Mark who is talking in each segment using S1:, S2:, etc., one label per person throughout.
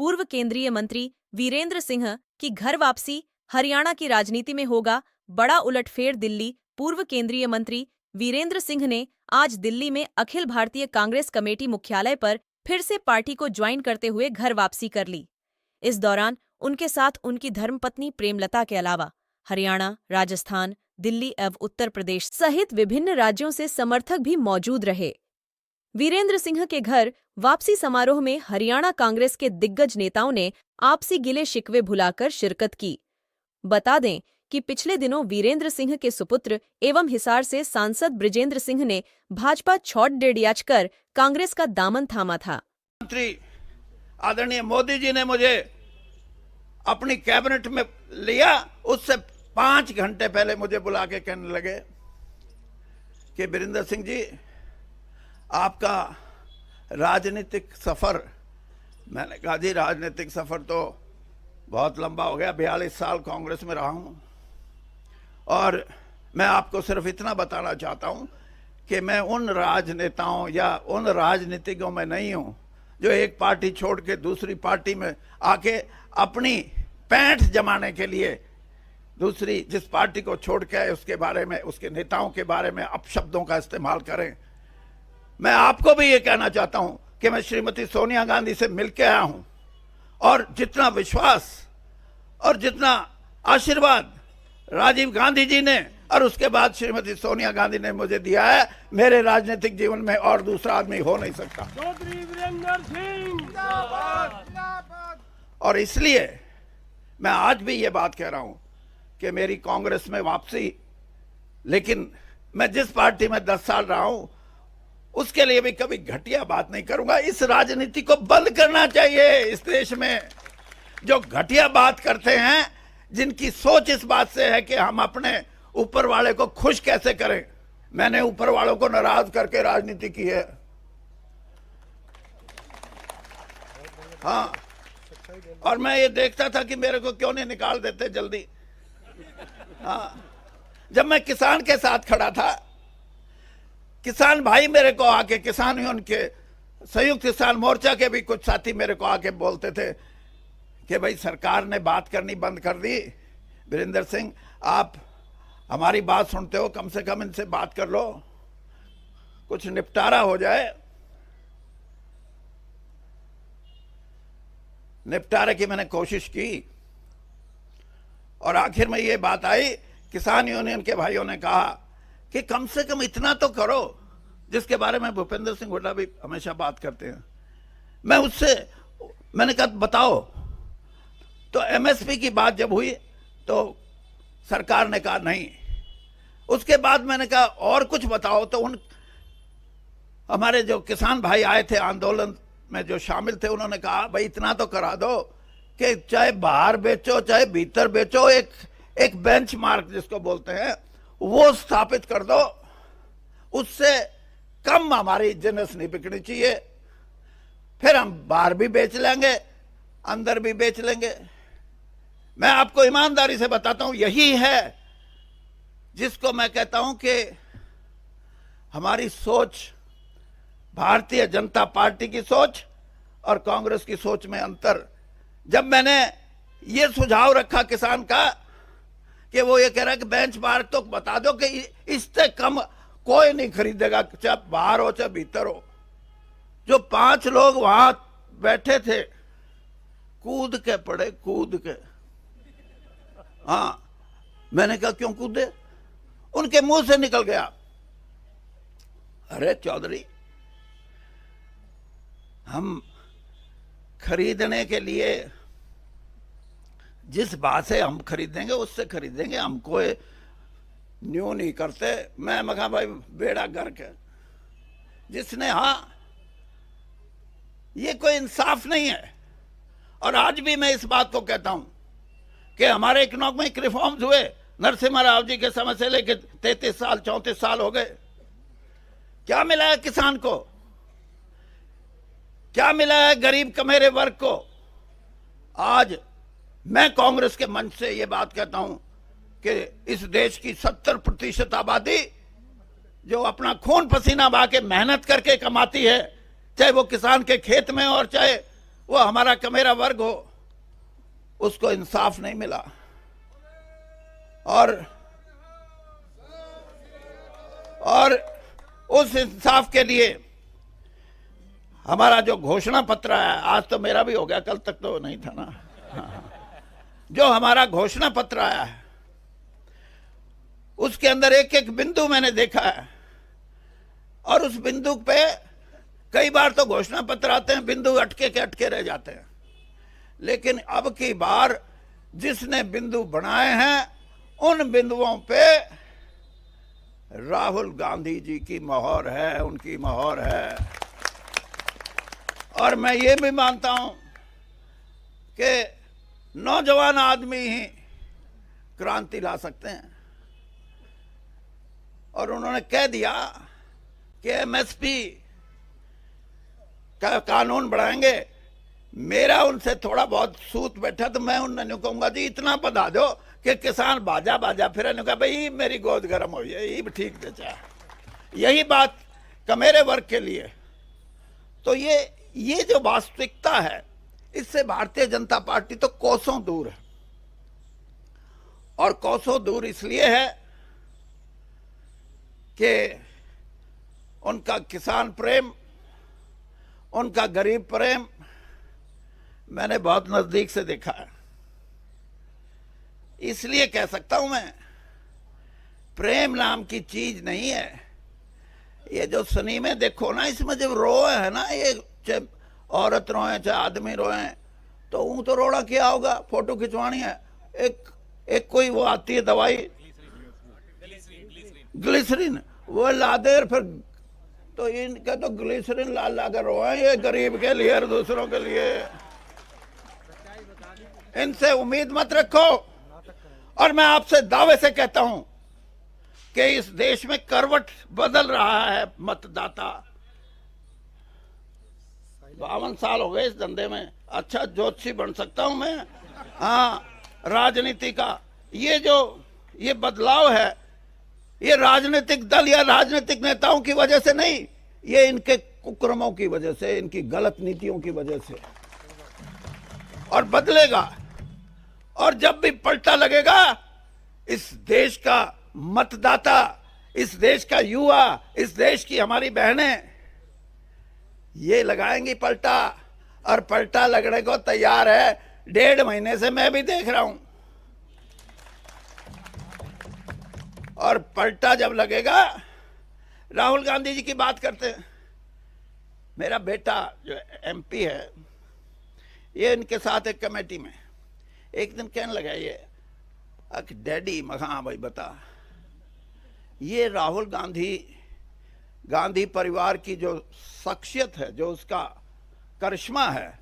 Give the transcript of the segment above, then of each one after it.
S1: पूर्व केंद्रीय मंत्री वीरेंद्र सिंह की घर वापसी, हरियाणा की राजनीति में होगा बड़ा उलटफेर। दिल्ली। पूर्व केंद्रीय मंत्री वीरेंद्र सिंह ने आज दिल्ली में अखिल भारतीय कांग्रेस कमेटी मुख्यालय पर फिर से पार्टी को ज्वाइन करते हुए घर वापसी कर ली। इस दौरान उनके साथ उनकी धर्मपत्नी प्रेमलता के अलावा हरियाणा, राजस्थान, दिल्ली एवं उत्तर प्रदेश सहित विभिन्न राज्यों से समर्थक भी मौजूद रहे। वीरेंद्र सिंह के घर वापसी समारोह में हरियाणा कांग्रेस के दिग्गज नेताओं ने आपसी गिले शिकवे भुलाकर शिरकत की। बता दें कि पिछले दिनों वीरेंद्र सिंह के सुपुत्र एवं हिसार से सांसद बृजेंद्र सिंह ने भाजपा छोड़ डेडियाच कर कांग्रेस का दामन थामा था।
S2: मंत्री आदरणीय मोदी जी ने मुझे अपनी कैबिनेट में लिया, उससे 5 घंटे पहले मुझे बुला के कहने लगे कि वीरेंद्र सिंह जी, आपका राजनीतिक सफर। मैंने कहा जी, राजनीतिक सफर तो बहुत लंबा हो गया, 42 साल कांग्रेस में रहा हूं और मैं आपको सिर्फ इतना बताना चाहता हूं कि मैं उन राजनेताओं या उन राजनीतिज्ञों में नहीं हूं जो एक पार्टी छोड़ के दूसरी पार्टी में आके अपनी पैंठ जमाने के लिए दूसरी जिस पार्टी को छोड़ के आए उसके बारे में, उसके नेताओं के बारे में अपशब्दों का इस्तेमाल करें। मैं आपको भी ये कहना चाहता हूं कि मैं श्रीमती सोनिया गांधी से मिलके आया हूं और जितना विश्वास और जितना आशीर्वाद राजीव गांधी जी ने और उसके बाद श्रीमती सोनिया गांधी ने मुझे दिया है, मेरे राजनीतिक जीवन में और दूसरा आदमी हो नहीं सकता। और इसलिए मैं आज भी ये बात कह रहा हूं कि मेरी कांग्रेस में वापसी, लेकिन मैं जिस पार्टी में 10 साल रहा हूं उसके लिए भी कभी घटिया बात नहीं करूंगा। इस राजनीति को बंद करना चाहिए। इस देश में जो घटिया बात करते हैं, जिनकी सोच इस बात से है कि हम अपने ऊपर वाले को खुश कैसे करें, मैंने ऊपर वालों को नाराज करके राजनीति की है। हाँ, और मैं ये देखता था कि मेरे को क्यों नहीं निकाल देते जल्दी। हाँ, जब मैं किसान के साथ खड़ा था, किसान भाई मेरे को आके, किसान यूनियन के संयुक्त किसान मोर्चा के भी कुछ साथी मेरे को आके बोलते थे कि भाई सरकार ने बात करनी बंद कर दी, वीरेंद्र सिंह आप हमारी बात सुनते हो, कम से कम इनसे बात कर लो, कुछ निपटारा हो जाए। निपटारे की मैंने कोशिश की और आखिर में ये बात आई, किसान यूनियन के भाइयों ने कहा कि कम से कम इतना तो करो जिसके बारे में भूपेंद्र सिंह हुड्डा भी हमेशा बात करते हैं। मैंने कहा बताओ, तो एमएसपी की बात जब हुई तो सरकार ने कहा नहीं। उसके बाद मैंने कहा और कुछ बताओ, तो उन हमारे जो किसान भाई आए थे आंदोलन में जो शामिल थे, उन्होंने कहा भाई इतना तो करा दो कि चाहे बाहर बेचो चाहे भीतर बेचो, एक बेंचमार्क जिसको बोलते हैं वो स्थापित कर दो, उससे कम हमारी जिन्स नहीं बिकनी चाहिए, फिर हम बाहर भी बेच लेंगे अंदर भी बेच लेंगे। मैं आपको ईमानदारी से बताता हूं, यही है जिसको मैं कहता हूं कि हमारी सोच, भारतीय जनता पार्टी की सोच और कांग्रेस की सोच में अंतर। जब मैंने ये सुझाव रखा किसान का कि वो ये कह रहा है कि बेंचमार्क तो बता दो कि इससे कम कोई नहीं खरीदेगा, चाहे बाहर हो चाहे भीतर हो। जो 5 लोग वहां बैठे थे कूद के पड़े, कूद के। हाँ, मैंने कहा क्यों कूदे? उनके मुंह से निकल गया, अरे चौधरी, हम खरीदने के लिए जिस बात से हम खरीदेंगे उससे खरीदेंगे, हम कोई न्यू नहीं करते। मैं कहा भाई बेड़ा गर्क है जिसने, हाँ, ये कोई इंसाफ नहीं है। और आज भी मैं इस बात को कहता हूं कि हमारे इकोनॉमिक रिफॉर्म्स हुए नरसिम्हा राव जी के समय से लेकर 33 साल 34 साल हो गए, क्या मिला है किसान को? क्या मिला है गरीब कमेरे वर्ग को? आज मैं कांग्रेस के मंच से ये बात कहता हूं कि इस देश की 70% आबादी जो अपना खून पसीना बहा के मेहनत करके कमाती है, चाहे वो किसान के खेत में और चाहे वो हमारा कमेरा वर्ग हो, उसको इंसाफ नहीं मिला। और उस इंसाफ के लिए हमारा जो घोषणा पत्र है, आज तो मेरा भी हो गया, कल तक तो नहीं था ना। जो हमारा घोषणा पत्र आया है उसके अंदर एक एक बिंदु मैंने देखा है, और उस बिंदु पे कई बार तो घोषणा पत्र आते हैं, बिंदु अटके के अटके रह जाते हैं, लेकिन अब की बार जिसने बिंदु बनाए हैं उन बिंदुओं पे राहुल गांधी जी की मोहर है, उनकी मोहर है। और मैं ये भी मानता हूं कि नौजवान आदमी ही क्रांति ला सकते हैं, और उन्होंने कह दिया कि एमएसपी का कानून बढ़ाएंगे। मेरा उनसे थोड़ा बहुत सूत बैठा तो मैं उन्हें कहूंगा जी इतना बता दो कि किसान बाजा बाजा फिर कहा भाई मेरी गोद गर्म हो जाए, ये ठीक बेचा। यही बात कमेरे वर्ग के लिए। तो ये जो वास्तविकता है, इससे भारतीय जनता पार्टी तो कोसों दूर है। और कोसों दूर इसलिए है कि उनका किसान प्रेम, उनका गरीब प्रेम मैंने बहुत नजदीक से देखा है। इसलिए कह सकता हूं मैं, प्रेम नाम की चीज नहीं है। ये जो सिनेमे देखो ना, इसमें जब रोए है ना, ये चाहे औरत रोए चाहे आदमी रोए, तो ऊं तो रोड़ा क्या होगा, फोटो खिंचवानी है, एक कोई वो आती है दवाई ग्लिसरीन, वो ला दे, फिर तो इनका तो ग्लिसरीन ला ला कर रोए, ये गरीब के लिए और दूसरों के लिए। इनसे उम्मीद मत रखो। और मैं आपसे दावे से कहता हूं कि इस देश में करवट बदल रहा है मतदाता। 52 साल हो गए इस धंधे में, अच्छा ज्योतिषी बन सकता हूं मैं। हाँ, राजनीति का ये बदलाव है, ये राजनीतिक दल या राजनीतिक नेताओं की वजह से नहीं, ये इनके कुकर्मों की वजह से, इनकी गलत नीतियों की वजह से। और बदलेगा। और जब भी पलटा लगेगा, इस देश का मतदाता, इस देश का युवा, इस देश की हमारी बहनें ये लगाएंगी पलटा। और पलटा लगने को तैयार है, 1.5 महीने से मैं भी देख रहा हूं। और पलटा जब लगेगा, राहुल गांधी जी की बात करते हैं। मेरा बेटा जो एमपी है, ये इनके साथ एक कमेटी में एक दिन कहने लगा, ये डैडी, हाँ भाई बता, ये राहुल गांधी परिवार की जो शख्सियत है, जो उसका करिश्मा है,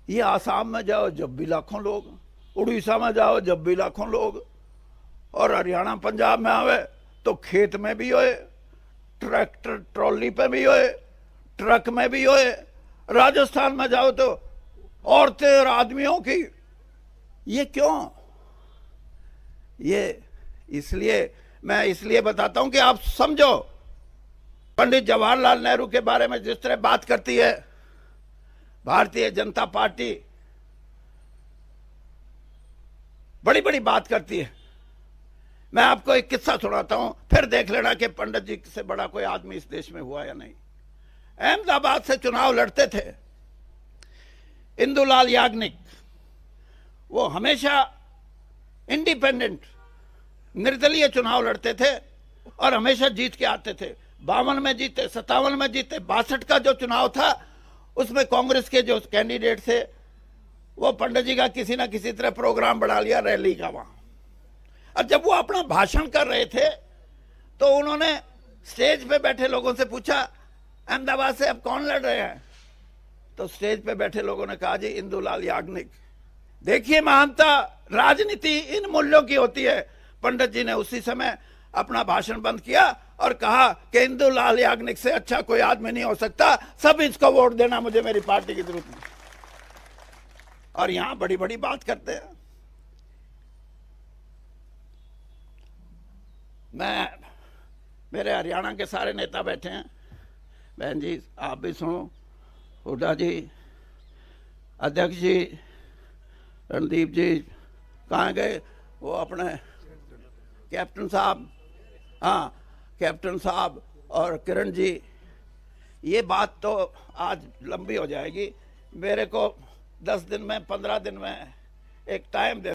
S2: ये आसाम में जाओ जब भी लाखों लोग, उड़ीसा में जाओ जब भी लाखों लोग, और हरियाणा पंजाब में आवे तो खेत में भी होए, ट्रैक्टर ट्रॉली पे भी होए, ट्रक में भी होए, राजस्थान में जाओ तो औरतें और आदमियों की। ये क्यों? ये इसलिए, मैं इसलिए बताता हूं कि आप समझो, पंडित जवाहरलाल नेहरू के बारे में जिस तरह बात करती है भारतीय जनता पार्टी, बड़ी बड़ी बात करती है। मैं आपको एक किस्सा सुनाता हूं, फिर देख लेना कि पंडित जी से बड़ा कोई आदमी इस देश में हुआ या नहीं। अहमदाबाद से चुनाव लड़ते थे इंदुलाल याग्निक। वो हमेशा इंडिपेंडेंट, निर्दलीय चुनाव लड़ते थे और हमेशा जीत के आते थे। 52 में जीते, 57 में जीते, 62 का जो चुनाव था उसमें कांग्रेस के जो कैंडिडेट थे, वो पंडित जी का किसी ना किसी तरह प्रोग्राम बना लिया रैली का वहां। और जब वो अपना भाषण कर रहे थे तो उन्होंने स्टेज पे बैठे लोगों से पूछा, अहमदाबाद से अब कौन लड़ रहे हैं? तो स्टेज पे बैठे लोगों ने कहा, जी इंदुलाल याग्निक। देखिए महानता, राजनीति इन मूल्यों की होती है। पंडित जी ने उसी समय अपना भाषण बंद किया और कहा कि इंदुलाल याग्निक से अच्छा कोई आदमी नहीं हो सकता, सब इसको वोट देना, मुझे मेरी पार्टी की जरूरत नहीं। और यहां बड़ी बड़ी बात करते हैं। मेरे हरियाणा के सारे नेता बैठे हैं, बहन जी आप भी सुनो, हुड्डा जी, अध्यक्ष जी रणदीप जी कहाँ गए, वो अपने कैप्टन साहब, हाँ कैप्टन साहब और किरण जी, ये बात तो आज लंबी हो जाएगी। मेरे को 10 दिन में 15 दिन में एक टाइम दे